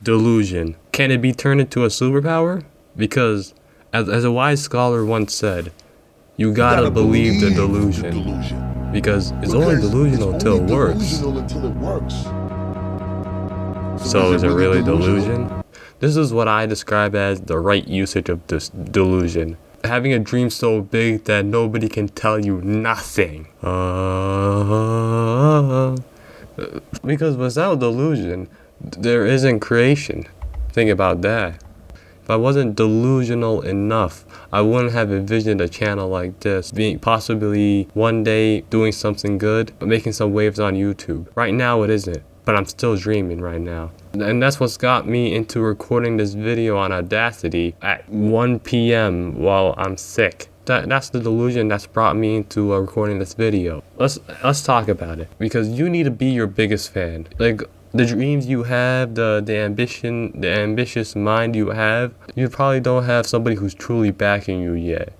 Delusion. Can it be turned into a superpower? Because, as a wise scholar once said, you gotta believe the delusion. Because it's only delusional until it works. So is it really delusion? This is what I describe as the right usage of this delusion. Having a dream so big that nobody can tell you nothing. Because without delusion, there isn't creation. Think about that. If I wasn't delusional enough, I wouldn't have envisioned a channel like this being possibly one day doing something good, but making some waves on YouTube. Right now it isn't, but I'm still dreaming right now. And that's what's got me into recording this video on Audacity at 1 p.m. while I'm sick. That's the delusion that's brought me into recording this video. Let's talk about it, because you need to be your biggest fan. Like, the dreams you have, the ambition, the ambitious mind you have, you probably don't have somebody who's truly backing you yet.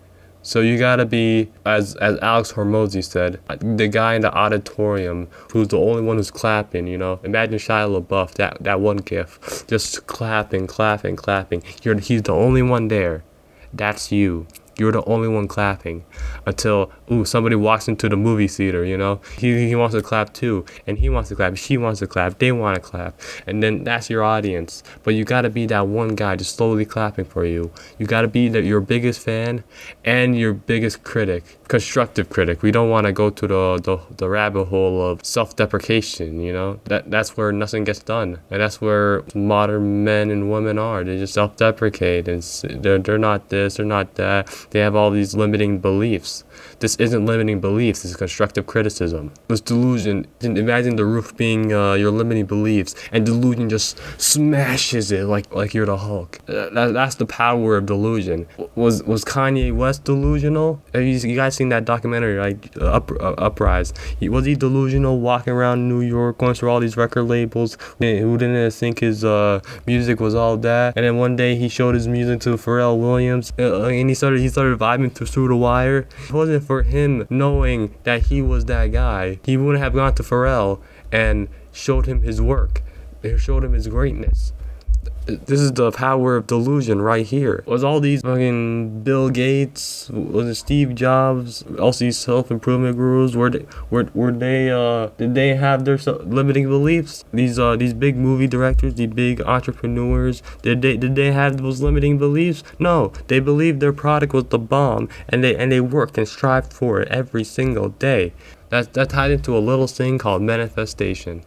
So you gotta be, as Alex Hormozy said, the guy in the auditorium who's the only one who's clapping, you know? Imagine Shia LaBeouf, that one gif, just clapping. He's the only one there. That's you. You're the only one clapping until, somebody walks into the movie theater, you know? He wants to clap too, and he wants to clap, she wants to clap, they want to clap, and then that's your audience. But you gotta be that one guy just slowly clapping for you. You gotta be your biggest fan and your biggest critic, constructive critic. We don't want to go to the rabbit hole of self-deprecation, you know? That's where nothing gets done, and that's where modern men and women are. They just self-deprecate, and they're not this, they're not that. They have all these limiting beliefs. This isn't limiting beliefs, this is constructive criticism. This delusion, imagine the roof being your limiting beliefs, and delusion just smashes it like you're the Hulk. That's the power of delusion. Was Kanye West delusional? Have you guys seen that documentary, like Uprise? Was he delusional, walking around New York, going through all these record labels, who didn't think his music was all that? And then one day he showed his music to Pharrell Williams, and he started vibing through the wire. It wasn't for him knowing that he was that guy, he wouldn't have gone to Pharrell and showed him his work. It showed him his greatness. This is the power of delusion right here. Was all these fucking Bill Gates, was it Steve Jobs, all these self-improvement gurus, did they have their limiting beliefs? These big movie directors, these big entrepreneurs, did they have those limiting beliefs? No, they believed their product was the bomb, and they worked and strived for it every single day. That tied into a little thing called manifestation.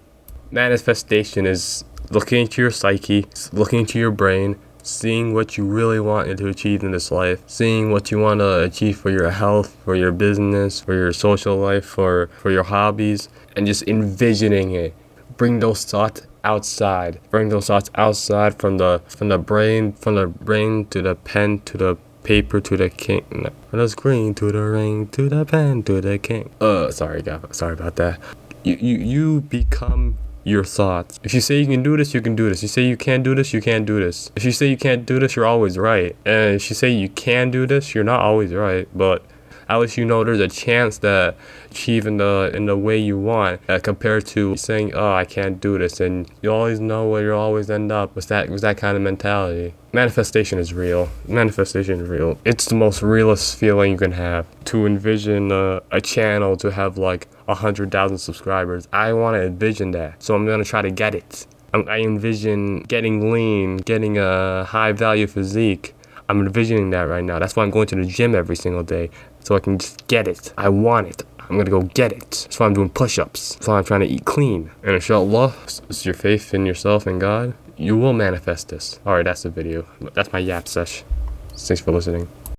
Manifestation is looking into your psyche, looking into your brain, seeing what you really want to achieve in this life, seeing what you want to achieve for your health, for your business, for your social life, for your hobbies, and just envisioning it. Bring those thoughts outside. Bring those thoughts outside from the brain to the pen, to the paper, to the king, from the screen to the ring, to the pen, to the king. Sorry about that. You become your thoughts. If you say you can do this, you can do this. You say you can't do this, you can't do this. If you say you can't do this, you're always right. And if you say you can do this, you're not always right. But at least you know there's a chance that achieving in the way you want, compared to saying, I can't do this, and you always know where you'll always end up with that kind of mentality. Manifestation is real. Manifestation is real. It's the most realist feeling you can have. To envision a channel to have like 100,000 subscribers, I want to envision that. So I'm gonna try to get it. I envision getting lean, getting a high value physique. I'm envisioning that right now. That's why I'm going to the gym every single day, so I can just get it. I want it. I'm gonna go get it. That's why I'm doing push-ups. That's why I'm trying to eat clean. And inshallah, it's your faith in yourself and God, you will manifest this. Alright, that's the video. That's my yap sesh. Thanks for listening.